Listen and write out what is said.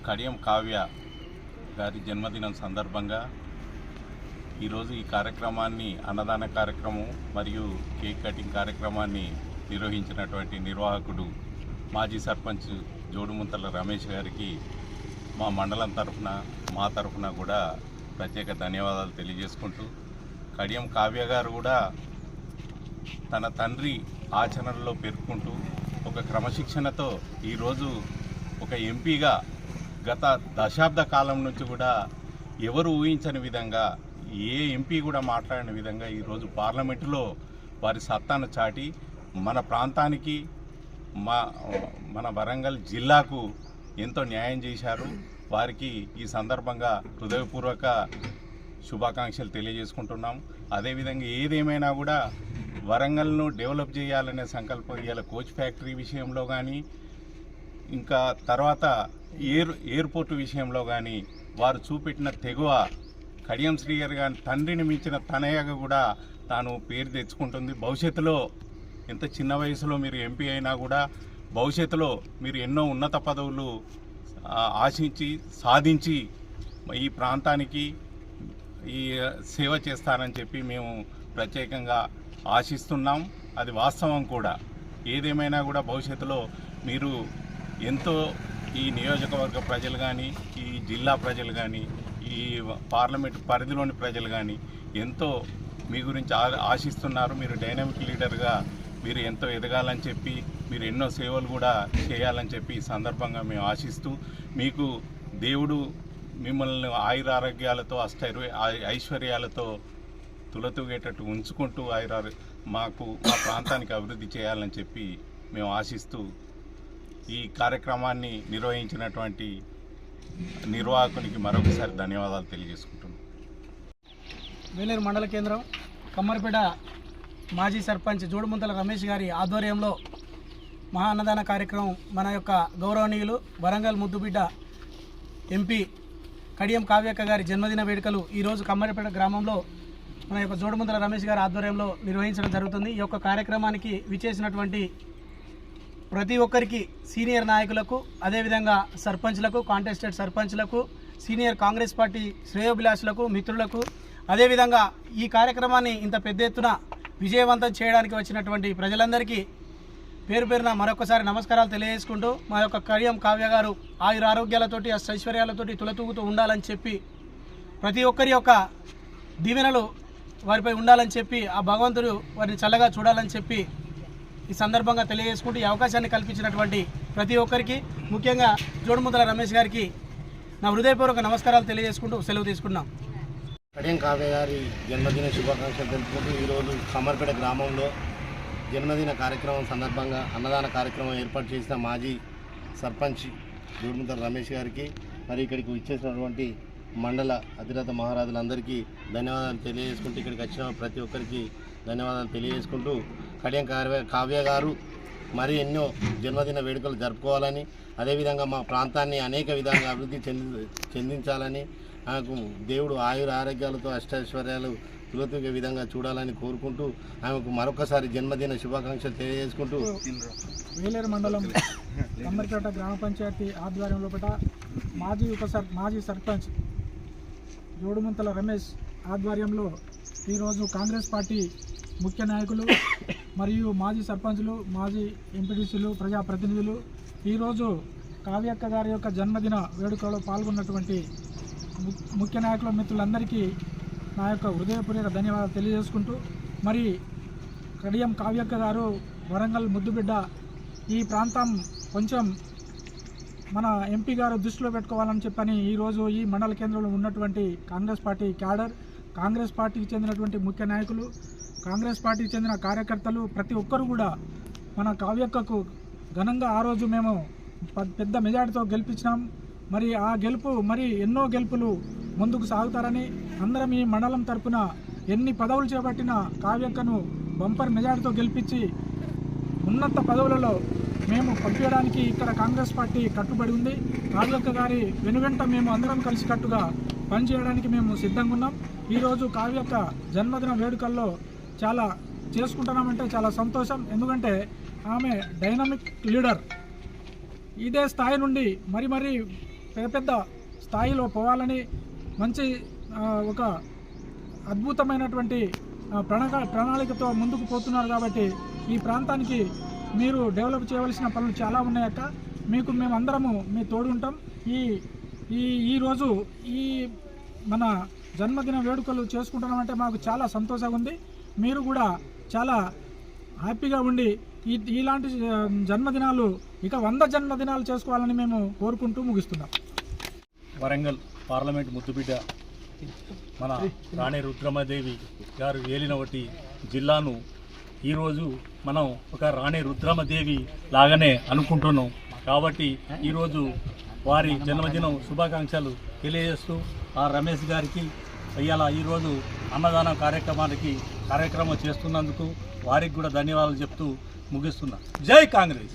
కడియం కావ్య గారి జన్మదినం సందర్భంగా ఈరోజు ఈ కార్యక్రమాన్ని అన్నదాన కార్యక్రమం మరియు కేక్ కటింగ్ కార్యక్రమాన్ని నిర్వహించినటువంటి నిర్వాహకుడు మాజీ సర్పంచ్ జోడుముంతల రమేష్ గారికి మా మండలం తరఫున మా తరఫున కూడా ప్రత్యేక ధన్యవాదాలు తెలియజేసుకుంటూ, కడియం కావ్య గారు కూడా తన తండ్రి ఆచరణలో పేర్కొంటూ ఒక క్రమశిక్షణతో ఈరోజు ఒక ఎంపీగా గత దశాబ్ద కాలం నుంచి కూడా ఎవరు ఊహించని విధంగా, ఏ ఎంపీ కూడా మాట్లాడిన విధంగా ఈరోజు పార్లమెంటులో వారి సత్తాను చాటి మన ప్రాంతానికి మన వరంగల్ జిల్లాకు ఎంతో న్యాయం చేశారు. వారికి ఈ సందర్భంగా హృదయపూర్వక శుభాకాంక్షలు తెలియజేసుకుంటున్నాం. అదేవిధంగా ఏదేమైనా కూడా వరంగల్ను డెవలప్ చేయాలనే సంకల్పం ఇవాళ కోచ్ ఫ్యాక్టరీ విషయంలో కానీ, ఇంకా తర్వాత ఎయిర్పోర్టు విషయంలో కానీ వారు చూపెట్టిన తెగువ, కడియం శ్రీ గారు కానీ తండ్రిని మించిన తనయ్యగా కూడా తాను పేరు తెచ్చుకుంటుంది. భవిష్యత్తులో ఎంత చిన్న వయసులో మీరు ఎంపీ అయినా కూడా భవిష్యత్తులో మీరు ఎన్నో ఉన్నత పదవులు ఆశించి సాధించి ఈ ప్రాంతానికి ఈ సేవ చేస్తారని చెప్పి మేము ప్రత్యేకంగా ఆశిస్తున్నాం. అది వాస్తవం కూడా. ఏదేమైనా కూడా భవిష్యత్తులో మీరు ఎంతో ఈ నియోజకవర్గ ప్రజలు కానీ, ఈ జిల్లా ప్రజలు కానీ, ఈ పార్లమెంట్ పరిధిలోని ప్రజలు కానీ ఎంతో మీ గురించి ఆశిస్తున్నారు. మీరు డైనమిక్ లీడర్గా మీరు ఎంతో ఎదగాలని చెప్పి, మీరు ఎన్నో సేవలు కూడా చేయాలని చెప్పి ఈ సందర్భంగా మేము ఆశిస్తూ, మీకు దేవుడు మిమ్మల్ని ఆయురారోగ్యాలతో ఐశ్వర్యాలతో తులతూగేటట్టు ఉంచుకుంటూ మా ప్రాంతానికి అభివృద్ధి చేయాలని చెప్పి మేము ఆశిస్తూ ఈ కార్యక్రమాన్ని నిర్వహించినటువంటి నిర్వాహకునికి మరొకసారి ధన్యవాదాలు తెలియజేసుకుంటున్నాం. వేలేరు మండల కేంద్రం కమ్మరిపేట మాజీ సర్పంచ్ జోడుముంతల రమేష్ గారి ఆధ్వర్యంలో మహా అన్నదాన కార్యక్రమం మన యొక్క గౌరవనీయులు వరంగల్ ముద్దుబిడ్డ ఎంపీ కడియం కావ్యక్క గారి జన్మదిన వేడుకలు ఈరోజు కమ్మరిపేట గ్రామంలో మన యొక్క జోడుముంతల రమేష్ గారి ఆధ్వర్యంలో నిర్వహించడం జరుగుతుంది. ఈ యొక్క కార్యక్రమానికి విచ్చేసినటువంటి ప్రతి ఒక్కరికి, సీనియర్ నాయకులకు, అదేవిధంగా సర్పంచ్లకు, కాంటెస్టెడ్ సర్పంచ్లకు, సీనియర్ కాంగ్రెస్ పార్టీ శ్రేయోభిలాషులకు, మిత్రులకు, అదేవిధంగా ఈ కార్యక్రమాన్ని ఇంత పెద్ద ఎత్తున విజయవంతం చేయడానికి వచ్చినటువంటి ప్రజలందరికీ పేరు పేరున మరొకసారి నమస్కారాలు తెలియజేసుకుంటూ, మా యొక్క కడియం కావ్య గారు ఆయురారోగ్యాలతోటి ఐశ్వర్యాలతోటి తులతూగుతూ ఉండాలని చెప్పి, ప్రతి ఒక్కరి యొక్క దీవెనలు వారిపై ఉండాలని చెప్పి, ఆ భగవంతుడు వారిని చల్లగా చూడాలని చెప్పి ఈ సందర్భంగా తెలియజేసుకుంటూ, ఈ అవకాశాన్ని కల్పించినటువంటి ప్రతి ఒక్కరికి, ముఖ్యంగా జోడుముంతల రమేష్ గారికి నా హృదయపూర్వక నమస్కారాలు తెలియజేసుకుంటూ సెలవు తీసుకున్నాం. కడియం కావ్య గారి జన్మదిన శుభాకాంక్షలు తెలుపుకుంటూ ఈరోజు కమ్మరిపేట గ్రామంలో జన్మదిన కార్యక్రమం సందర్భంగా అన్నదాన కార్యక్రమం ఏర్పాటు చేసిన మాజీ సర్పంచ్ జోడుముంతల రమేష్ గారికి, మరి ఇక్కడికి ఇచ్చేసినటువంటి మండల అధిరథ మహారాజులందరికీ ధన్యవాదాలు తెలియజేసుకుంటూ, ఇక్కడికి వచ్చిన ప్రతి ఒక్కరికి ధన్యవాదాలు తెలియజేసుకుంటూ, కడియం కావ్య గారు మరి ఎన్నో జన్మదిన వేడుకలు జరుపుకోవాలని, అదేవిధంగా మా ప్రాంతాన్ని అనేక విధాలుగా అభివృద్ధి చెందించాలని, ఆమెకు దేవుడు ఆయుర ఆరోగ్యాలతో అష్టైశ్వర్యాలు తులతూగే విధంగా చూడాలని కోరుకుంటూ, ఆమెకు మరొకసారి జన్మదిన శుభాకాంక్షలు తెలియజేసుకుంటూ, వేలేరు మండలం కమ్మరిపేట గ్రామ పంచాయతీ ఆధ్వర్యంలో మాజీ సర్పంచ్ జోడుముంతల రమేష్ ఆధ్వర్యంలో ఈరోజు కాంగ్రెస్ పార్టీ ముఖ్య నాయకులు మరియు మాజీ సర్పంచులు, మాజీ ఎంపీటీసీలు, ప్రజాప్రతినిధులు ఈరోజు కావ్యక్క గారి యొక్క జన్మదిన వేడుకలో పాల్గొన్నటువంటి ముఖ్య నాయకుల మిత్రులందరికీ నా యొక్క హృదయపూర్వక ధన్యవాదాలు తెలియజేసుకుంటూ, మరి కడియం కావ్యక్క గారు వరంగల్ ముద్దుబిడ్డ, ఈ ప్రాంతం కొంచెం మన ఎంపీ గారు దృష్టిలో పెట్టుకోవాలని చెప్పని ఈరోజు ఈ మండల కేంద్రంలో ఉన్నటువంటి కాంగ్రెస్ పార్టీ క్యాడర్, కాంగ్రెస్ పార్టీకి చెందినటువంటి ముఖ్య నాయకులు, కాంగ్రెస్ పార్టీకి చెందిన కార్యకర్తలు ప్రతి ఒక్కరు కూడా మన కావ్యక్కకు ఘనంగా ఆ రోజు మేము పెద్ద మెజార్టీతో గెలిపించినాం. మరి ఆ గెలుపు మరి ఎన్నో గెలుపులు ముందుకు సాగుతారని, అందరం ఈ మండలం తరపున ఎన్ని పదవులు చేపట్టిన కావ్యక్కను బంపర్ మెజార్టీతో గెలిపించి ఉన్నత పదవులలో మేము పంపించడానికి ఇక్కడ కాంగ్రెస్ పార్టీ కట్టుబడి ఉంది. కావ్యక్క గారి వెనువెంట మేము అందరం కలిసికట్టుగా పనిచేయడానికి మేము సిద్ధంగా ఉన్నాం. ఈరోజు కావ్యక్క జన్మదిన వేడుకల్లో చాలా చేసుకుంటున్నామంటే చాలా సంతోషం. ఎందుకంటే ఆమె డైనమిక్ లీడర్. ఇదే స్థాయి నుండి మరి పెద్ద పెద్ద స్థాయిలో పోవాలని మంచి ఒక అద్భుతమైనటువంటి ప్రణాళికతో ముందుకు పోతున్నారు. కాబట్టి ఈ ప్రాంతానికి మీరు డెవలప్ చేయవలసిన పనులు చాలా ఉన్నాయక్క. మీకు మేమందరము మీ తోడు ఉంటాం. ఈరోజు ఈ మన జన్మదిన వేడుకలు చేసుకుంటున్నామంటే మాకు చాలా సంతోషంగా ఉంది. మీరు కూడా చాలా హ్యాపీగా ఉండి ఇలాంటి జన్మదినాలు ఇక 100 జన్మదినాలు చేసుకోవాలని మేము కోరుకుంటూ ముగిస్తున్నాం. వరంగల్ పార్లమెంట్ ముద్దుబిడ్డ మన రాణి రుద్రమదేవి గారు ఏలినవటి జిల్లాను ఈరోజు మనం ఒక రాణి రుద్రమదేవి లాగానే అనుకుంటున్నాం. కాబట్టి ఈరోజు వారి జన్మదినం శుభాకాంక్షలు తెలియజేస్తూ ఆ రమేష్ గారికి ఇవాళ ఈరోజు అన్నదాన కార్యక్రమం చేస్తున్నందుకు వారికి కూడా ధన్యవాదాలు చెప్తూ ముగిస్తున్నా. జై కాంగ్రెస్.